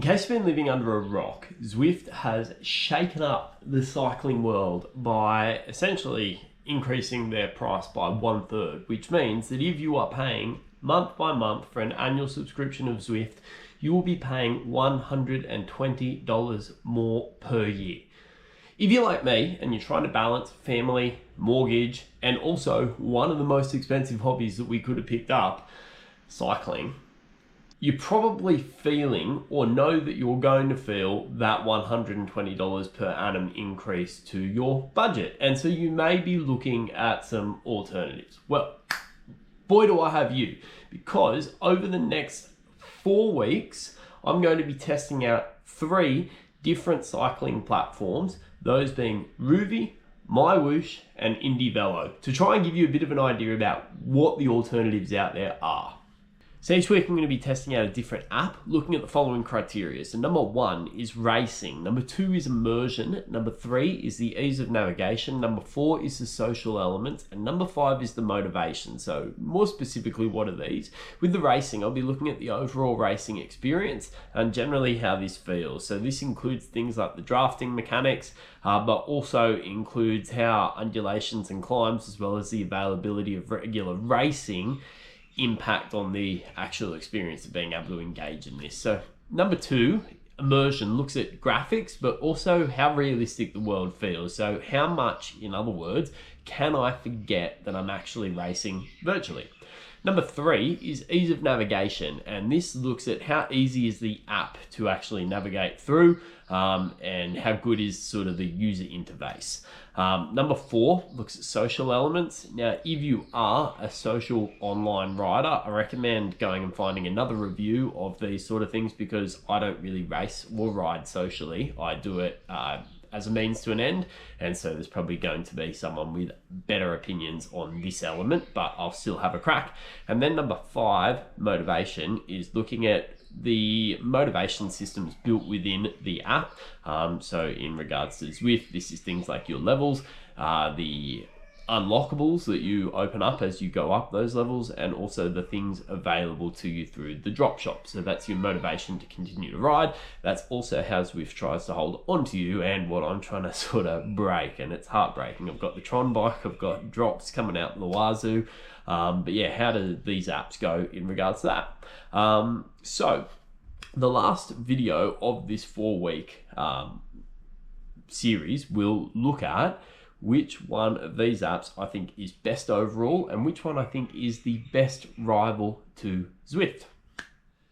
case you've been living under a rock, Zwift has shaken up the cycling world by essentially increasing their price by 1/3, which means that if you are paying month by month for an annual subscription of Zwift, you will be paying $120 more per year. If you're like me and you're trying to balance family, mortgage, and also one of the most expensive hobbies that we could have picked up, cycling, you're probably feeling or know that you're going to feel that $120 per annum increase to your budget. And so you may be looking at some alternatives. Well, boy, do I have you, because over the next 4 weeks, I'm going to be testing out 3 different cycling platforms, those being Rouvy, MyWhoosh, and IndieVelo, to try and give you a bit of an idea about what the alternatives out there are. So each week I'm going to be testing out a different app, looking at the following criteria. So number 1 is racing, number 2 is immersion, number 3 is the ease of navigation, number 4 is the social elements, and number 5 is the motivation. So more specifically, what are these? With the racing, I'll be looking at the overall racing experience and generally how this feels. So this includes things like the drafting mechanics, but also includes how undulations and climbs, as well as the availability of regular racing, impact on the actual experience of being able to engage in this. So number 2, immersion, looks at graphics, but also how realistic the world feels. So how much, in other words, can I forget that I'm actually racing virtually? Number 3 is ease of navigation, and this looks at how easy is the app to actually navigate through, and how good is sort of the user interface. Number 4 looks at social elements. Now, if you are a social online rider, I recommend going and finding another review of these sort of things, because I don't really race or ride socially. I do it as a means to an end, and so there's probably going to be someone with better opinions on this element, but I'll still have a crack. And then number 5, motivation, is looking at the motivation systems built within the app. So in regards to Zwift, this is things like your levels, the unlockables that you open up as you go up those levels, and also the things available to you through the drop shop. So that's your motivation to continue to ride. That's also how Zwift tries to hold onto you, and what I'm trying to sort of break, and it's heartbreaking. I've got the Tron bike, I've got drops coming out in the wazoo. But yeah, how do these apps go in regards to that? So the last video of this 4-week series will look at which one of these apps I think is best overall, and which one I think is the best rival to Zwift.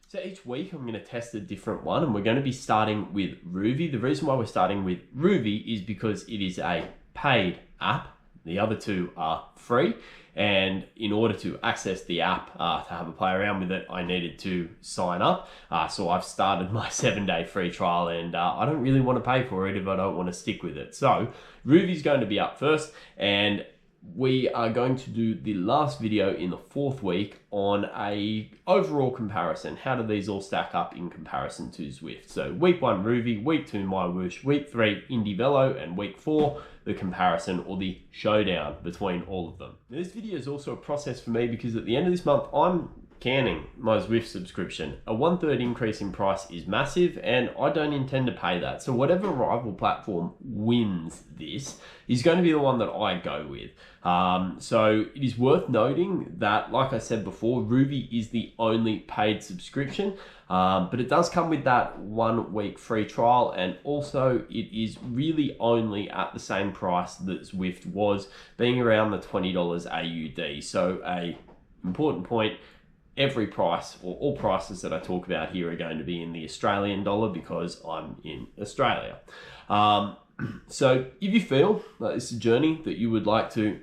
So each week I'm going to test a different one, and we're going to be starting with Rouvy. The reason why we're starting with Rouvy is because it is a paid app. The other 2 are free, and in order to access the app, to have a play around with it, I needed to sign up. So I've started my 7-day free trial, and I don't really want to pay for it if I don't want to stick with it. So Rouvy's going to be up first, and we are going to do the last video in the 4th week on a overall comparison. How do these all stack up in comparison to Zwift? So week 1, Rouvy, week 2, MyWhoosh, week 3, IndieVelo, and week 4, the comparison or the showdown between all of them. Now, this video is also a process for me, because at the end of this month, I'm canning my Zwift subscription. A 1/3 increase in price is massive, and I don't intend to pay that. So whatever rival platform wins this is going to be the one that I go with. So it is worth noting that, like I said before, Rouvy is the only paid subscription, but it does come with that 1-week free trial, and also it is really only at the same price that Zwift was, being around the $20 AUD. So a important point, every price, or all prices that I talk about here, are going to be in the Australian dollar, because I'm in Australia. So if you feel that this is a journey that you would like to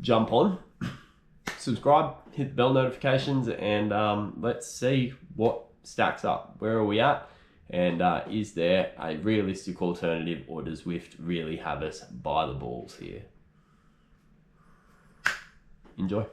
jump on, subscribe, hit the bell notifications, and let's see what stacks up. Where are we at? And is there a realistic alternative, or does Zwift really have us by the balls here? Enjoy.